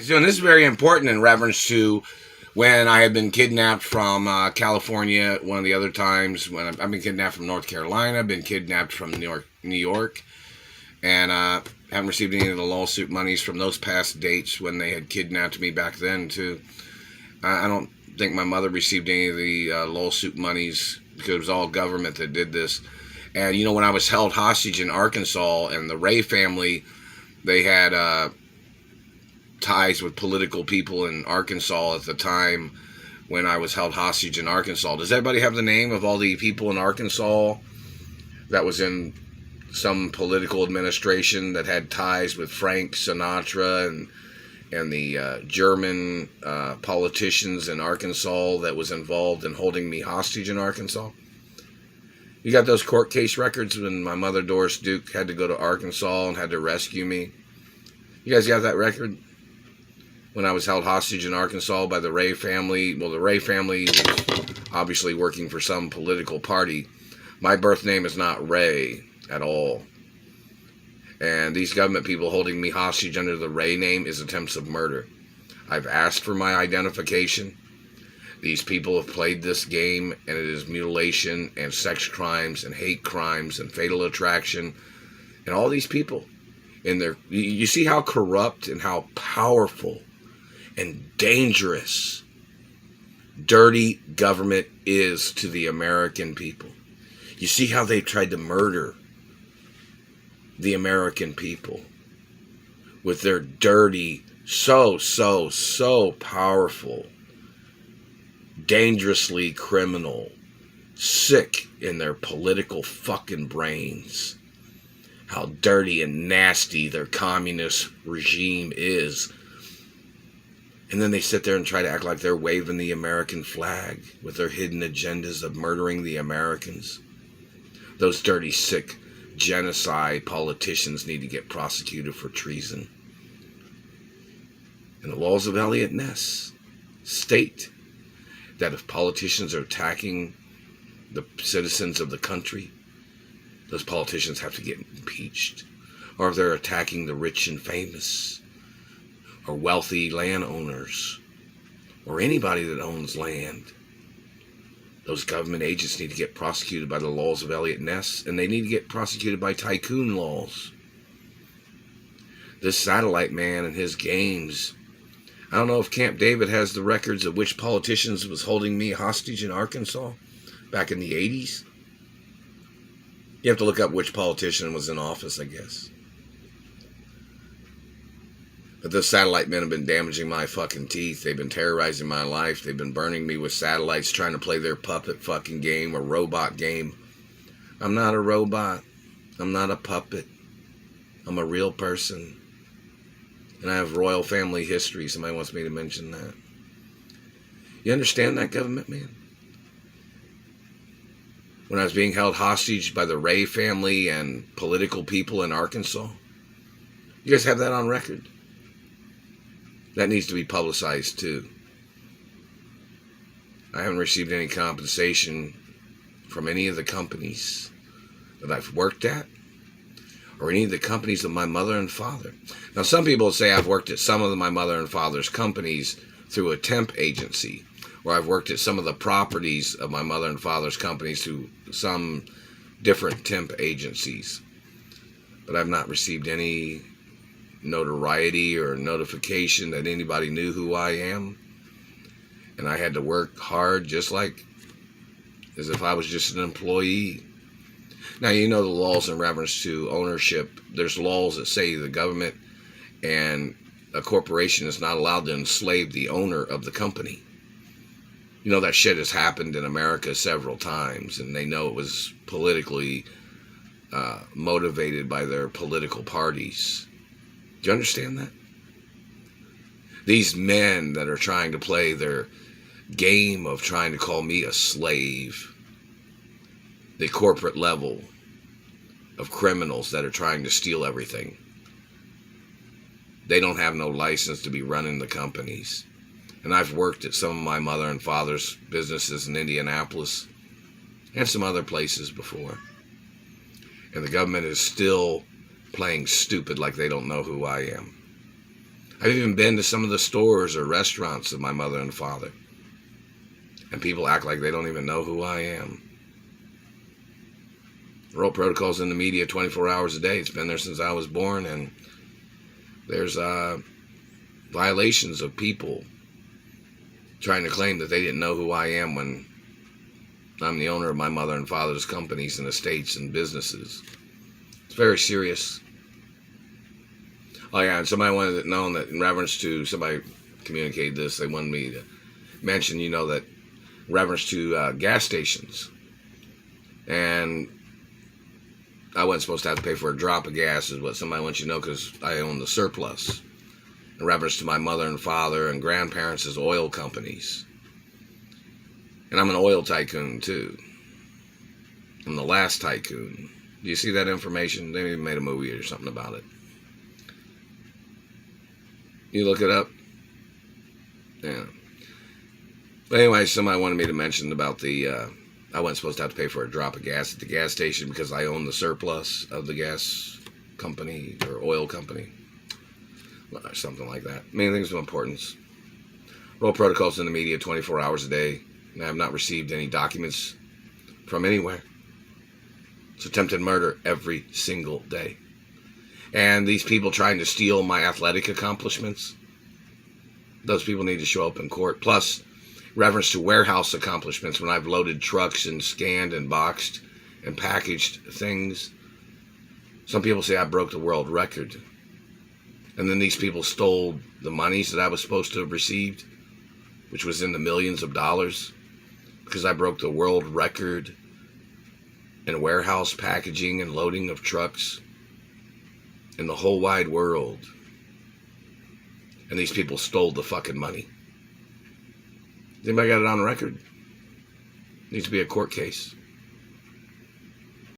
So, and this is very important in reference to when I had been kidnapped from California. One of the other times when I've been kidnapped from North Carolina, been kidnapped from New York, and haven't received any of the lawsuit monies from those past dates when they had kidnapped me back then too. I don't think my mother received any of the lawsuit monies because it was all government that did this. And you know, when I was held hostage in Arkansas, and the Ray family, they had ties with political people in Arkansas at the time when I was held hostage in Arkansas. Does everybody have the name of all the people in Arkansas that was in some political administration that had ties with Frank Sinatra and the German politicians in Arkansas that was involved in holding me hostage in Arkansas? You got those court case records when my mother, Doris Duke, had to go to Arkansas and had to rescue me? You guys got that record? When I was held hostage in Arkansas by the Ray family. Well, the Ray family was obviously working for some political party. My birth name is not Ray at all. And these government people holding me hostage under the Ray name is attempts of murder. I've asked for my identification. These people have played this game, and it is mutilation and sex crimes and hate crimes and fatal attraction. And all these people in their... You see how corrupt and how powerful and dangerous dirty government is to the American people. You see how they tried to murder the American people with their dirty, so powerful, dangerously criminal, sick in their political fucking brains. How dirty and nasty their communist regime is. And then they sit there and try to act like they're waving the American flag with their hidden agendas of murdering the Americans. Those dirty, sick, genocide politicians need to get prosecuted for treason. And the laws of Eliot Ness state that if politicians are attacking the citizens of the country, those politicians have to get impeached. Or if they're attacking the rich and famous, or wealthy landowners, or anybody that owns land, those government agents need to get prosecuted by the laws of Eliot Ness, and they need to get prosecuted by tycoon laws. This satellite man and his games. I don't know if Camp David has the records of which politicians was holding me hostage in Arkansas back in the 80s. You have to look up which politician was in office, I guess. But those satellite men have been damaging my fucking teeth. They've been terrorizing my life. They've been burning me with satellites, trying to play their puppet fucking game, or robot game. I'm not a robot. I'm not a puppet. I'm a real person. And I have royal family history. Somebody wants me to mention that. You understand that, government man? When I was being held hostage by the Ray family and political people in Arkansas. You guys have that on record? That needs to be publicized too. I haven't received any compensation from any of the companies that I've worked at, or any of the companies of my mother and father. Now, some people say I've worked at some of my mother and father's companies through a temp agency, or I've worked at some of the properties of my mother and father's companies through some different temp agencies. But I've not received any notoriety or notification that anybody knew who I am. And I had to work hard just like as if I was just an employee. Now, you know the laws in reference to ownership. There's laws that say the government and a corporation is not allowed to enslave the owner of the company. You know that shit has happened in America several times, and they know it was politically motivated by their political parties. Do you understand that? These men that are trying to play their game of trying to call me a slave, the corporate level of criminals that are trying to steal everything, they don't have no license to be running the companies. And I've worked at some of my mother and father's businesses in Indianapolis and some other places before. And the government is still playing stupid like they don't know who I am. I've even been to some of the stores or restaurants of my mother and father, and people act like they don't even know who I am. Roll protocols in the media 24 hours a day. It's been there since I was born, and there's violations of people trying to claim that they didn't know who I am when I'm the owner of my mother and father's companies and estates and businesses. It's very serious. Oh yeah, and somebody wanted it known that in reference to, somebody communicated this, they wanted me to mention, that in reference to gas stations. And I wasn't supposed to have to pay for a drop of gas is what somebody wants you to know, because I own the surplus. In reference to my mother and father and grandparents as oil companies. And I'm an oil tycoon too. I'm the last tycoon. Do you see that information? They even made a movie or something about it. You look it up. Yeah. But anyway, somebody wanted me to mention about I wasn't supposed to have to pay for a drop of gas at the gas station because I own the surplus of the gas company or oil company. Or something like that. Many things of importance. Roll protocols in the media 24 hours a day, and I have not received any documents from anywhere. It's attempted murder every single day. And these people trying to steal my athletic accomplishments, those people need to show up in court. Plus, reference to warehouse accomplishments when I've loaded trucks and scanned and boxed and packaged things. Some people say I broke the world record. And then these people stole the monies that I was supposed to have received, which was in the millions of dollars, because I broke the world record in warehouse packaging and loading of trucks in the whole wide world. And these people stole the fucking money. Has anybody got it on record? Needs to be a court case.